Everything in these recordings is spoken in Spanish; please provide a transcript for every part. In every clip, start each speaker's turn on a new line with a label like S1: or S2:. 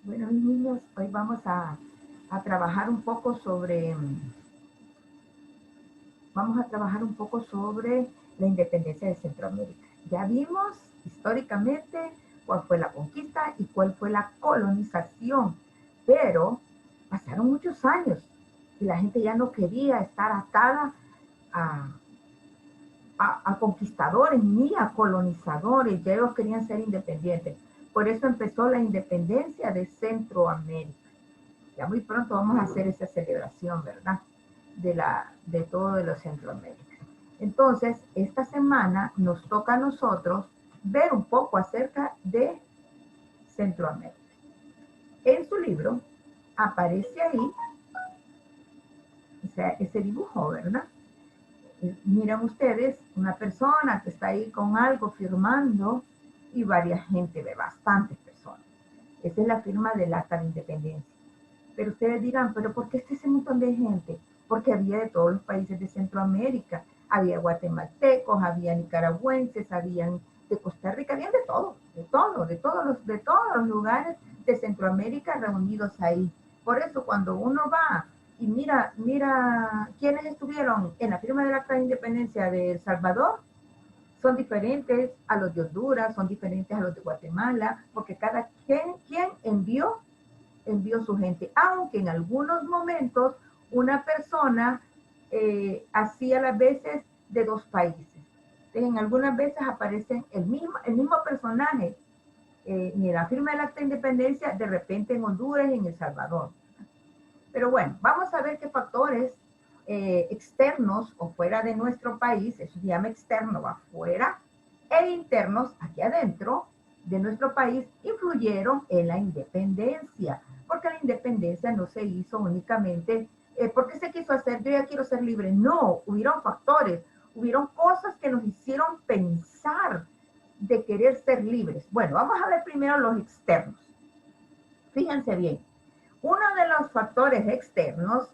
S1: Bueno, mis niños, hoy vamos a trabajar un poco sobre, vamos a trabajar un poco sobre la independencia de Centroamérica. Ya vimos históricamente cuál fue la conquista y cuál fue la colonización, pero pasaron muchos años y la gente ya no quería estar atada a, a conquistadores ni a colonizadores, ya ellos querían ser independientes. Por eso empezó la independencia de Centroamérica. Ya muy pronto vamos a hacer esa celebración, ¿verdad? De todo de los Centroamérica. Entonces, esta semana nos toca a nosotros ver un poco acerca de Centroamérica. En su libro aparece ahí, o sea, ese dibujo, ¿verdad? Miran ustedes una persona que está ahí con algo firmando y varias gente, de bastantes personas. Esa es la firma del Acta de Independencia. Pero ustedes dirán, ¿pero por qué está ese montón de gente? Porque había de todos los países de Centroamérica. Había guatemaltecos, había nicaragüenses, habían de Costa Rica, habían de todo, de todo, de todos los lugares de Centroamérica reunidos ahí. Por eso cuando uno va y mira quiénes estuvieron en la firma del Acta de Independencia de El Salvador, son diferentes a los de Honduras, son diferentes a los de Guatemala, porque cada quien envió su gente, aunque en algunos momentos una persona hacía las veces de dos países. En algunas veces aparecen el mismo personaje, ni en la firma del acta de independencia, de repente en Honduras y en El Salvador. Pero bueno, vamos a ver qué factores externos o fuera de nuestro país, eso se llama externo, afuera, e internos, aquí adentro de nuestro país, influyeron en la independencia. Porque la independencia no se hizo únicamente porque se quiso hacer, yo ya quiero ser libre. No, hubieron factores, hubieron cosas que nos hicieron pensar de querer ser libres. Bueno, vamos a ver primero los externos. Fíjense bien, uno de los factores externos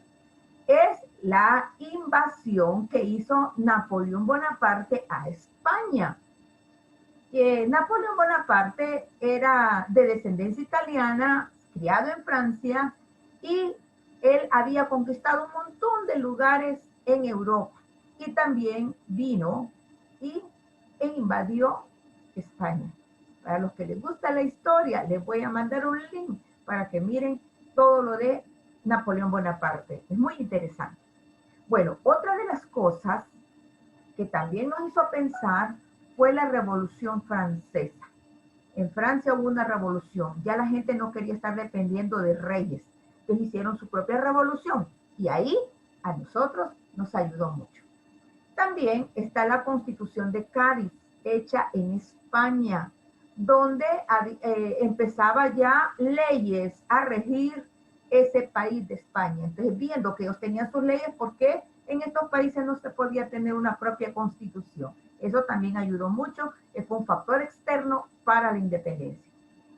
S1: es la invasión que hizo Napoleón Bonaparte a España. Napoleón Bonaparte era de descendencia italiana, criado en Francia, y él había conquistado un montón de lugares en Europa. Y también vino e invadió España. Para los que les gusta la historia, les voy a mandar un link para que miren todo lo de Napoleón Bonaparte. Es muy interesante. Bueno, otra de las cosas que también nos hizo pensar fue la Revolución Francesa. En Francia hubo una revolución, ya la gente no quería estar dependiendo de reyes, entonces hicieron su propia revolución y ahí a nosotros nos ayudó mucho. También está la Constitución de Cádiz, hecha en España, donde empezaba ya leyes a regir ese país de España. Entonces, viendo que ellos tenían sus leyes, ¿por qué en estos países no se podía tener una propia constitución? Eso también ayudó mucho, fue un factor externo para la independencia.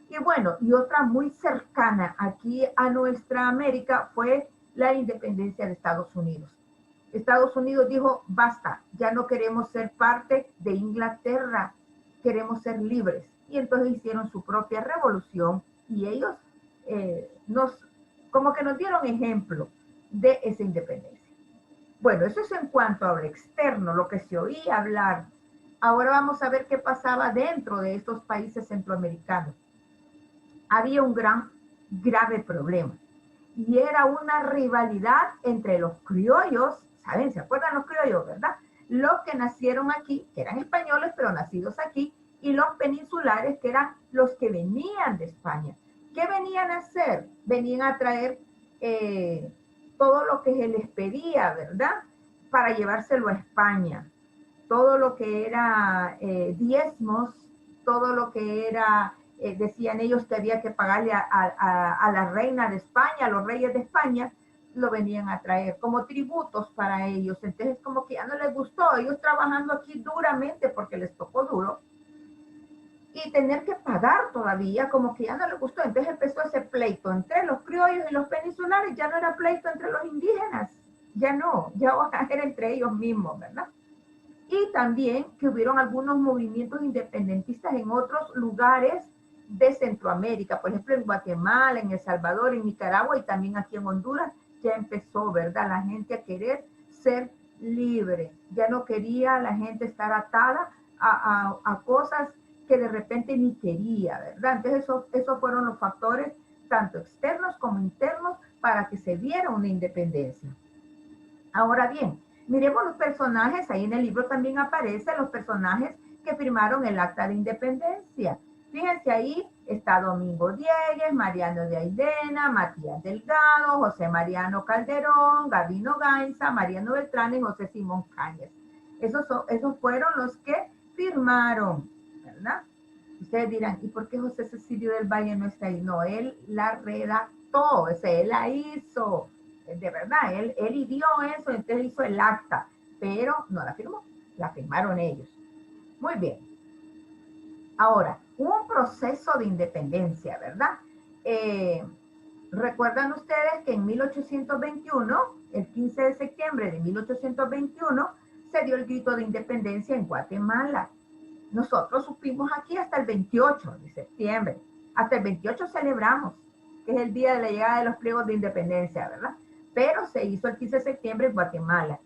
S1: Y bueno, y otra muy cercana aquí a nuestra América fue la independencia de Estados Unidos. Estados Unidos dijo, basta, ya no queremos ser parte de Inglaterra, queremos ser libres. Y entonces hicieron su propia revolución y ellos nos, como que nos dieron ejemplo de esa independencia. Bueno, eso es en cuanto a lo externo, lo que se oía hablar. Ahora vamos a ver qué pasaba dentro de estos países centroamericanos. Había un grave problema y era una rivalidad entre los criollos, ¿saben? ¿Se acuerdan los criollos, verdad? Los que nacieron aquí, que eran españoles, pero nacidos aquí, y los peninsulares, que eran los que venían de España. ¿Qué venían a hacer? Venían a traer todo lo que se les pedía, ¿verdad? Para llevárselo a España. Todo lo que era diezmos, todo lo que era decían ellos que había que pagarle a la reina de España, a los reyes de España, lo venían a traer como tributos para ellos. Entonces como que ya no les gustó, ellos trabajando aquí duramente porque les tocó duro y tener que pagar todavía, como que ya no les gustó. Entonces empezó ese pleito entre los criollos y los peninsulares, ya no era pleito entre los indígenas, ya no, ya era entre ellos mismos, ¿verdad? Y también que hubieron algunos movimientos independentistas en otros lugares de Centroamérica, por ejemplo, en Guatemala, en El Salvador, en Nicaragua y también aquí en Honduras, ya empezó, ¿verdad? La gente a querer ser libre. Ya no quería la gente estar atada a cosas que de repente ni quería, ¿verdad? Entonces esos fueron los factores, tanto externos como internos, para que se diera una independencia. Ahora bien, miremos los personajes, ahí en el libro también aparecen los personajes que firmaron el Acta de Independencia. Fíjense ahí, está Domingo Diegues, Mariano de Aidena, Matías Delgado, José Mariano Calderón, Gabino Gainza, Mariano Beltrán y José Simón Cáñez. Esos fueron los que firmaron, ¿verdad? Ustedes dirán, ¿y por qué José Cecilio del Valle no está ahí? No, él la redactó, él la hizo, de verdad, él ideó eso, entonces hizo el acta, pero no la firmó, la firmaron ellos. Muy bien. Ahora, un proceso de independencia, ¿verdad? Recuerdan ustedes que en 1821, el 15 de septiembre de 1821, se dio el grito de independencia en Guatemala. Nosotros supimos aquí hasta el 28 de septiembre. Hasta el 28 celebramos, que es el día de la llegada de los pliegos de independencia, ¿verdad? Pero se hizo el 15 de septiembre en Guatemala.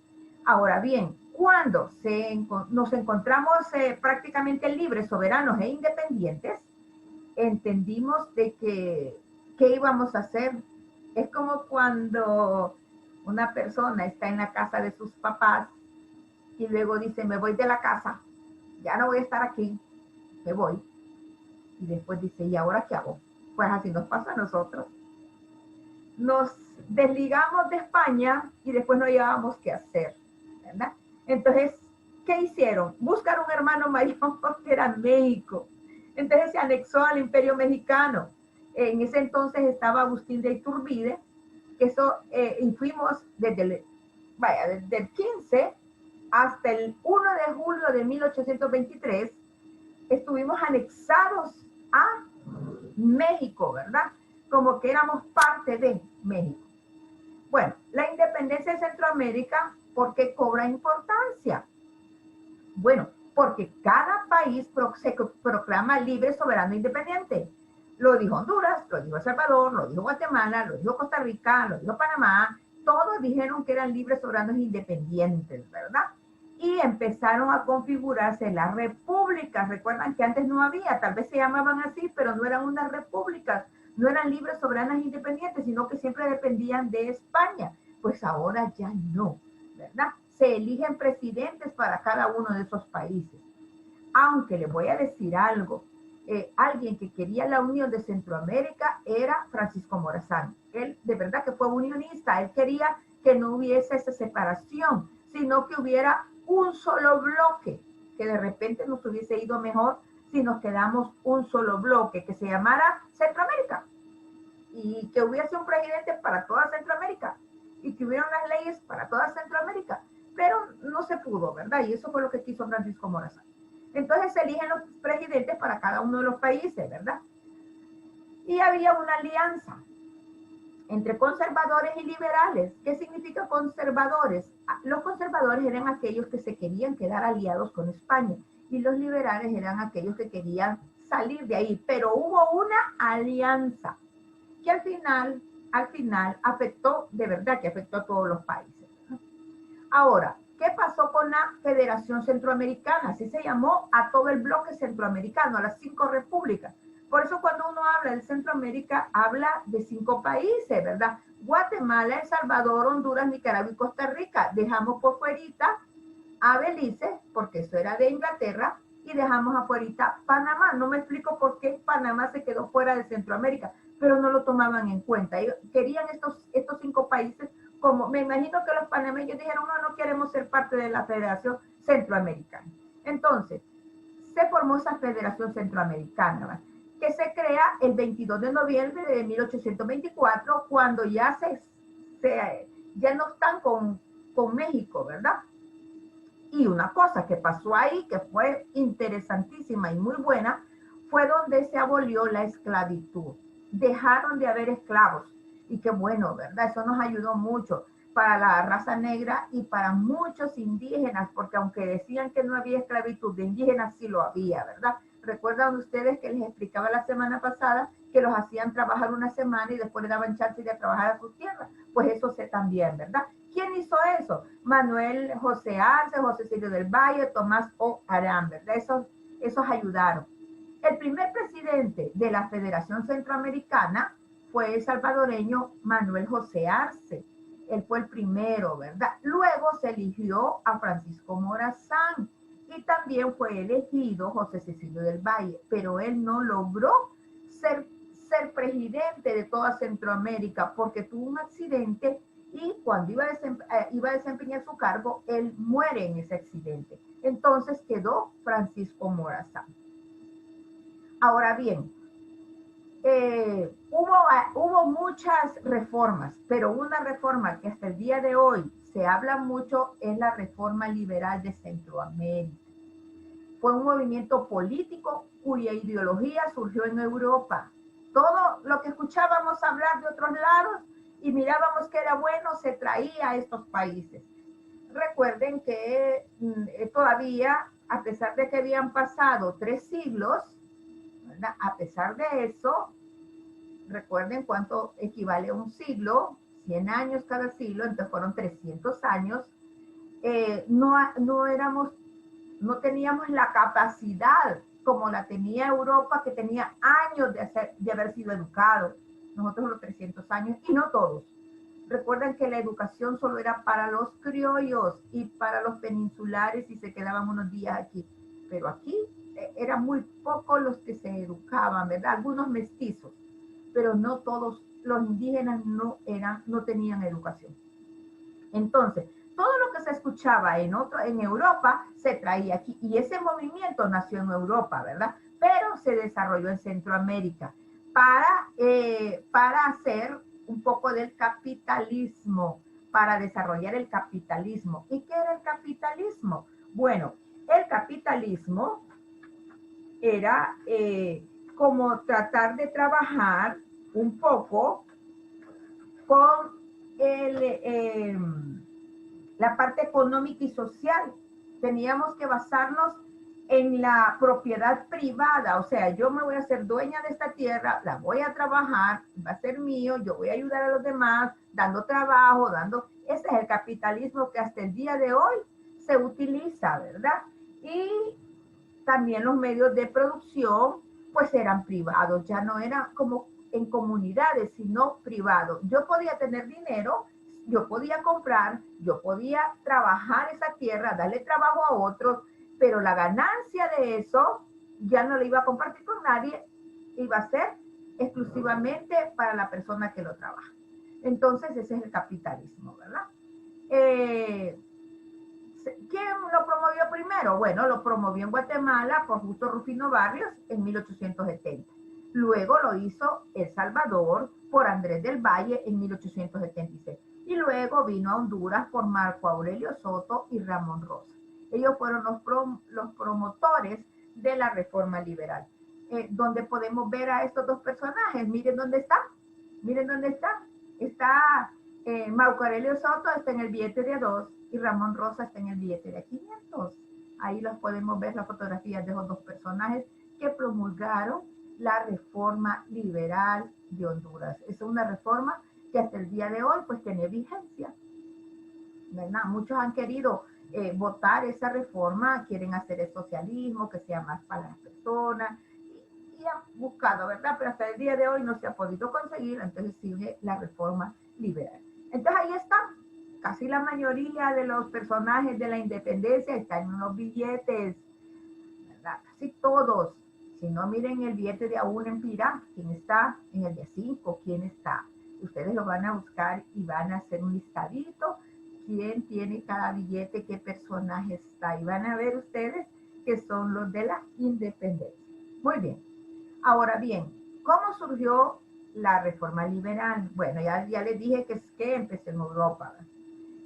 S1: Ahora bien, cuando nos encontramos prácticamente libres, soberanos e independientes, entendimos de que ¿qué íbamos a hacer? Es como cuando una persona está en la casa de sus papás y luego dice, me voy de la casa, ya no voy a estar aquí, me voy. Y después dice, ¿y ahora qué hago? Pues así nos pasa a nosotros. Nos desligamos de España y después no llevábamos qué hacer, ¿verdad? Entonces, ¿qué hicieron? Buscar un hermano mayor que era México. Entonces se anexó al Imperio Mexicano. En ese entonces estaba Agustín de Iturbide, que eso, y fuimos desde el 15 hasta el 1 de julio de 1823, estuvimos anexados a México, ¿verdad? Como que éramos parte de México. Bueno, la independencia de Centroamérica, ¿por qué cobra importancia? Bueno, porque cada país se proclama libre, soberano e independiente. Lo dijo Honduras, lo dijo El Salvador, lo dijo Guatemala, lo dijo Costa Rica, lo dijo Panamá. Todos dijeron que eran libres, soberanos e independientes, ¿verdad? Y empezaron a configurarse las repúblicas. Recuerdan que antes no había, tal vez se llamaban así, pero no eran unas repúblicas, no eran libres, soberanas e independientes, sino que siempre dependían de España. Pues ahora ya no, ¿verdad? Se eligen presidentes para cada uno de esos países. Aunque les voy a decir algo, alguien que quería la unión de Centroamérica era Francisco Morazán. Él de verdad que fue unionista, él quería que no hubiese esa separación, sino que hubiera un solo bloque, que de repente nos hubiese ido mejor si nos quedamos un solo bloque, que se llamara Centroamérica, y que hubiese un presidente para toda Centroamérica, y que hubiera unas leyes para toda Centroamérica, pero no se pudo, ¿verdad? Y eso fue lo que quiso Francisco Morazán. Entonces se eligen los presidentes para cada uno de los países, ¿verdad? Y había una alianza entre conservadores y liberales. ¿Qué significa conservadores? Los conservadores eran aquellos que se querían quedar aliados con España y los liberales eran aquellos que querían salir de ahí, pero hubo una alianza que al final afectó, de verdad que afectó a todos los países. Ahora, ¿qué pasó con la Federación Centroamericana? Así se llamó a todo el bloque centroamericano, a las 5 repúblicas. Por eso cuando uno habla de Centroamérica, habla de 5 países, ¿verdad? Guatemala, El Salvador, Honduras, Nicaragua y Costa Rica. Dejamos por fuerita a Belice, porque eso era de Inglaterra, y dejamos afuera Panamá. No me explico por qué Panamá se quedó fuera de Centroamérica, pero no lo tomaban en cuenta. Ellos querían estos 5 países, como me imagino que los panameños dijeron, no queremos ser parte de la Federación Centroamericana. Entonces, se formó esa Federación Centroamericana, ¿verdad? Que se crea el 22 de noviembre de 1824, cuando ya ya no están con México, ¿verdad? Y una cosa que pasó ahí, que fue interesantísima y muy buena, fue donde se abolió la esclavitud. Dejaron de haber esclavos. Y qué bueno, ¿verdad? Eso nos ayudó mucho para la raza negra y para muchos indígenas, porque aunque decían que no había esclavitud de indígenas, sí lo había, ¿verdad? ¿Recuerdan ustedes que les explicaba la semana pasada que los hacían trabajar una semana y después le daban chance de trabajar a sus tierras? Pues eso sé también, ¿verdad? ¿Quién hizo eso? Manuel José Arce, José Cecilio del Valle, Tomás O. Arán, ¿verdad? Esos ayudaron. El primer presidente de la Federación Centroamericana fue el salvadoreño Manuel José Arce. Él fue el primero, ¿verdad? Luego se eligió a Francisco Morazán y también fue elegido José Cecilio del Valle, pero él no logró ser presidente de toda Centroamérica porque tuvo un accidente y cuando iba a desempeñar su cargo, él muere en ese accidente. Entonces quedó Francisco Morazán. Ahora bien, hubo muchas reformas, pero una reforma que hasta el día de hoy se habla mucho es la reforma liberal de Centroamérica. Fue un movimiento político cuya ideología surgió en Europa. Todo lo que escuchábamos hablar de otros lados y mirábamos que era bueno se traía a estos países. Recuerden que todavía, a pesar de que habían pasado 3 siglos, ¿verdad? A pesar de eso, recuerden cuánto equivale a un siglo, 100 años cada siglo, entonces fueron 300 años, no teníamos la capacidad como la tenía Europa, que tenía años de haber sido educado. Nosotros los 300 años, y no todos. Recuerden que la educación solo era para los criollos y para los peninsulares y se quedaban unos días aquí. Pero aquí eran muy pocos los que se educaban, ¿verdad? Algunos mestizos, pero no todos los indígenas no tenían educación. Entonces, todo lo que se escuchaba en Europa se traía aquí y ese movimiento nació en Europa, ¿verdad? Pero se desarrolló en Centroamérica para hacer un poco del capitalismo, para desarrollar el capitalismo. ¿Y qué era el capitalismo? Bueno, el capitalismo era como tratar de trabajar un poco con la parte económica y social. Teníamos que basarnos en la propiedad privada, o sea, yo me voy a hacer dueña de esta tierra, la voy a trabajar, va a ser mío, yo voy a ayudar a los demás, dando trabajo, ese es el capitalismo que hasta el día de hoy se utiliza, ¿verdad? Y también los medios de producción, pues eran privados, ya no eran como en comunidades, sino privados. Yo podía tener dinero, yo podía comprar, yo podía trabajar esa tierra, darle trabajo a otros, pero la ganancia de eso ya no la iba a compartir con nadie, iba a ser exclusivamente para la persona que lo trabaja. Entonces ese es el capitalismo, ¿verdad? ¿Quién lo promovió primero? Bueno, lo promovió en Guatemala por Justo Rufino Barrios en 1870. Luego lo hizo El Salvador por Andrés del Valle en 1876. Y luego vino a Honduras por Marco Aurelio Soto y Ramón Rosa. Ellos fueron los promotores de la reforma liberal. Donde podemos ver a estos dos personajes. Miren dónde están. Miren dónde están. Está Marco Aurelio Soto, está en el billete de A2 y Ramón Rosa está en el billete de 500. Ahí los podemos ver las fotografías de esos dos personajes que promulgaron la reforma liberal de Honduras. Es una reforma que hasta el día de hoy pues tiene vigencia, ¿verdad? Muchos han querido votar esa reforma, quieren hacer el socialismo, que sea más para las personas, y han buscado, ¿verdad? Pero hasta el día de hoy no se ha podido conseguir, entonces sigue la reforma liberal. Entonces ahí están, casi la mayoría de los personajes de la independencia están en unos billetes, ¿verdad? Casi todos. Si no, miren el billete de A1 en Pirá, quién está en el de 5, quién está. Ustedes lo van a buscar y van a hacer un listadito, quién tiene cada billete, qué personaje está. Y van a ver ustedes que son los de la independencia. Muy bien. Ahora bien, ¿cómo surgió la reforma liberal? Bueno, ya les dije que empezó en Europa.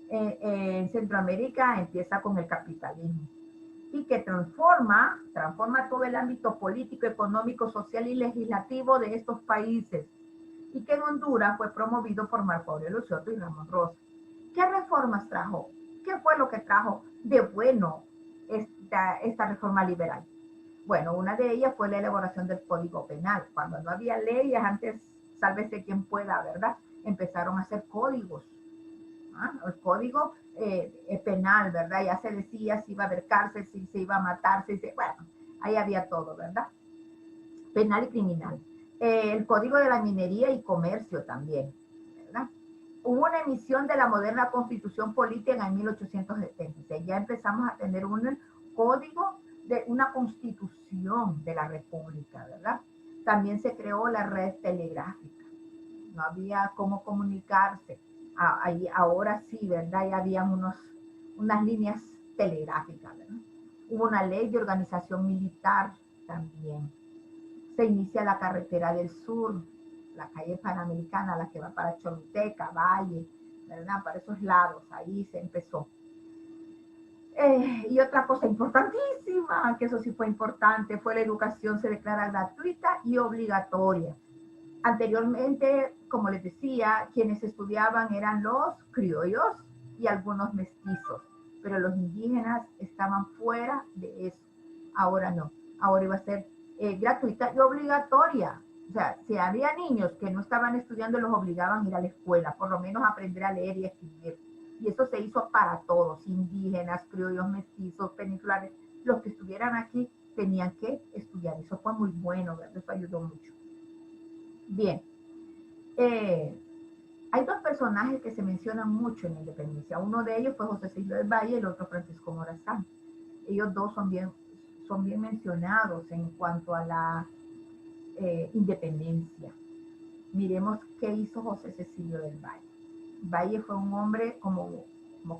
S1: En Centroamérica empieza con el capitalismo y que transforma todo el ámbito político, económico, social y legislativo de estos países, y que en Honduras fue promovido por Marco Aurelio Soto y Ramón Rosa. ¿Qué reformas trajo? ¿Qué fue lo que trajo de bueno esta reforma liberal? Bueno, una de ellas fue la elaboración del Código Penal. Cuando no había leyes, antes, sálvese quien pueda, ¿verdad? Empezaron a hacer códigos. El código penal, ¿verdad? Ya se decía si iba a haber cárcel, si se iba a matar, bueno, ahí había todo, ¿verdad? Penal y criminal. El código de la minería y comercio también, ¿verdad? Hubo una emisión de la moderna constitución política en 1876. Ya empezamos a tener un código de una constitución de la república, ¿verdad? También se creó la red telegráfica. No había cómo comunicarse. Ahí, ahora sí, ¿verdad? Ya habían unas líneas telegráficas, ¿verdad? Hubo una ley de organización militar también. Se inicia la carretera del sur, la calle Panamericana, la que va para Choluteca, Valle, ¿verdad? Para esos lados, ahí se empezó. Y otra cosa importantísima, que eso sí fue importante, fue la educación se declara gratuita y obligatoria. Anteriormente, como les decía, quienes estudiaban eran los criollos y algunos mestizos, pero los indígenas estaban fuera de eso. Ahora no, ahora iba a ser gratuita y obligatoria. O sea, si había niños que no estaban estudiando, los obligaban a ir a la escuela, por lo menos a aprender a leer y a escribir. Y eso se hizo para todos, indígenas, criollos, mestizos, peninsulares. Los que estuvieran aquí tenían que estudiar. Eso fue muy bueno, ¿verdad? Eso ayudó mucho. Bien, hay dos personajes que se mencionan mucho en la independencia. Uno de ellos fue José Cecilio del Valle y el otro Francisco Morazán. Ellos dos son bien mencionados en cuanto a la independencia. Miremos qué hizo José Cecilio del Valle. Valle fue un hombre como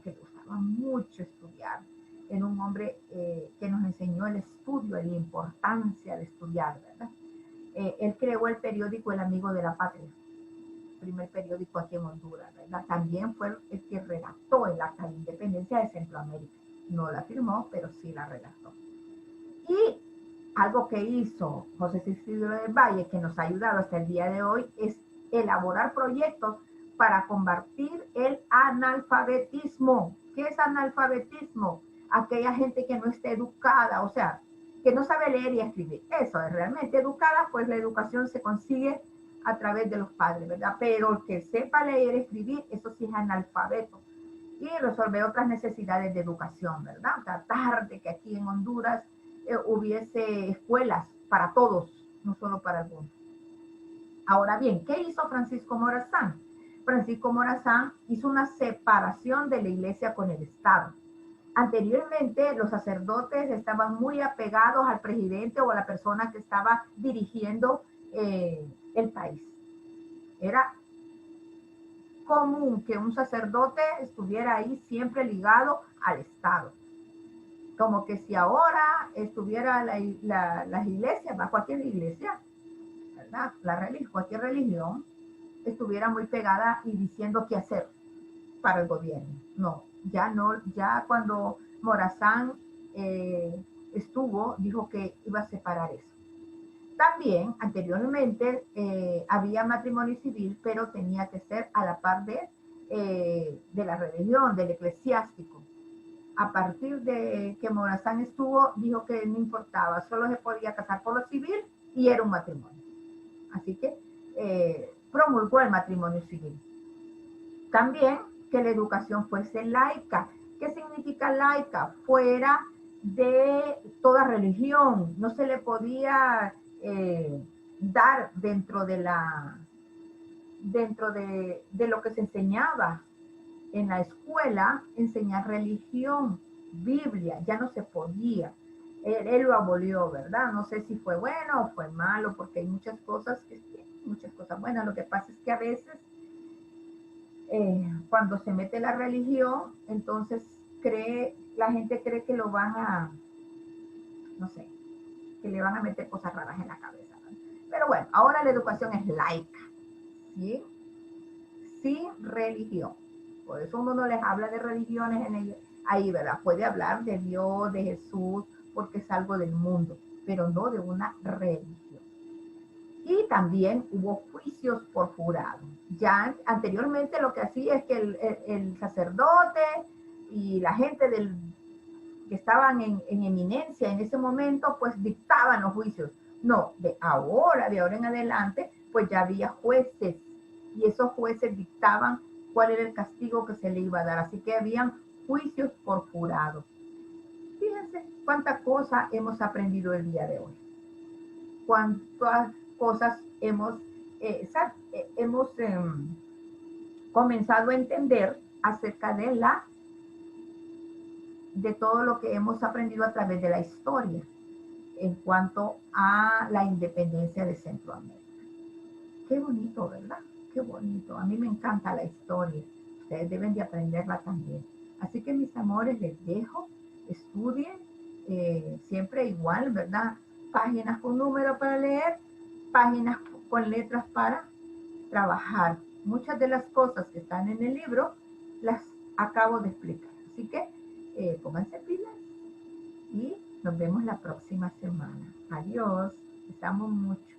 S1: que le gustaba mucho estudiar. Era un hombre que nos enseñó el estudio y la importancia de estudiar, ¿verdad? Él creó el periódico El Amigo de la Patria, primer periódico aquí en Honduras, ¿verdad? También fue el que redactó el Acta de Independencia de Centroamérica. No la firmó, pero sí la redactó. Y algo que hizo José Cecilio del Valle, que nos ha ayudado hasta el día de hoy, es elaborar proyectos para combatir el analfabetismo. ¿Qué es analfabetismo? Aquella gente que no esté educada, o sea, que no sabe leer y escribir. Eso es realmente educada, pues la educación se consigue a través de los padres, ¿verdad? Pero el que sepa leer y escribir, eso sí es analfabeto. Y resolver otras necesidades de educación, ¿verdad? Tratar de que aquí en Honduras hubiese escuelas para todos, no solo para algunos. Ahora bien, ¿qué hizo Francisco Morazán? Francisco Morazán hizo una separación de la iglesia con el Estado. Anteriormente, los sacerdotes estaban muy apegados al presidente o a la persona que estaba dirigiendo el país. Era común que un sacerdote estuviera ahí siempre ligado al Estado. Como que si ahora estuviera las iglesias, cualquier iglesia, ¿verdad? Cualquier religión, estuviera muy pegada y diciendo qué hacer para el gobierno. No, ya cuando Morazán estuvo, dijo que iba a separar eso. También, anteriormente, había matrimonio civil, pero tenía que ser a la par de la religión, del eclesiástico. A partir de que Morazán estuvo, dijo que no importaba, solo se podía casar por lo civil y era un matrimonio. Así que promulgó el matrimonio civil. También que la educación fuese laica. ¿Qué significa laica? Fuera de toda religión. No se le podía dar dentro de lo que se enseñaba en la escuela, enseñar religión, Biblia, ya no se podía. Él lo abolió, ¿verdad? No sé si fue bueno o fue malo, porque hay muchas cosas buenas. Lo que pasa es que a veces cuando se mete la religión, entonces la gente cree que lo van a, no sé, que le van a meter cosas raras en la cabeza, ¿no? Pero bueno, ahora la educación es laica, ¿sí? Sin religión. Por eso uno no les habla de religiones ahí, ¿verdad? Puede hablar de Dios, de Jesús, porque es algo del mundo, pero no de una religión. Y también hubo juicios por jurado. Ya anteriormente lo que hacía es que el sacerdote y la gente que estaban en eminencia en ese momento, pues dictaban los juicios. No, de ahora en adelante, pues ya había jueces y esos jueces dictaban cuál era el castigo que se le iba a dar. Así que habían juicios por jurado. Fíjense cuántas cosas hemos aprendido el día de hoy. Cuántas cosas hemos comenzado a entender acerca de todo lo que hemos aprendido a través de la historia en cuanto a la independencia de Centroamérica. Qué bonito, ¿verdad? Qué bonito. A mí me encanta la historia. Ustedes deben de aprenderla también. Así que mis amores, les dejo, estudien, siempre igual, ¿verdad? Páginas con números para leer, páginas con letras para trabajar. Muchas de las cosas que están en el libro las acabo de explicar. Así que pónganse pilas y nos vemos la próxima semana. Adiós. Les amo mucho.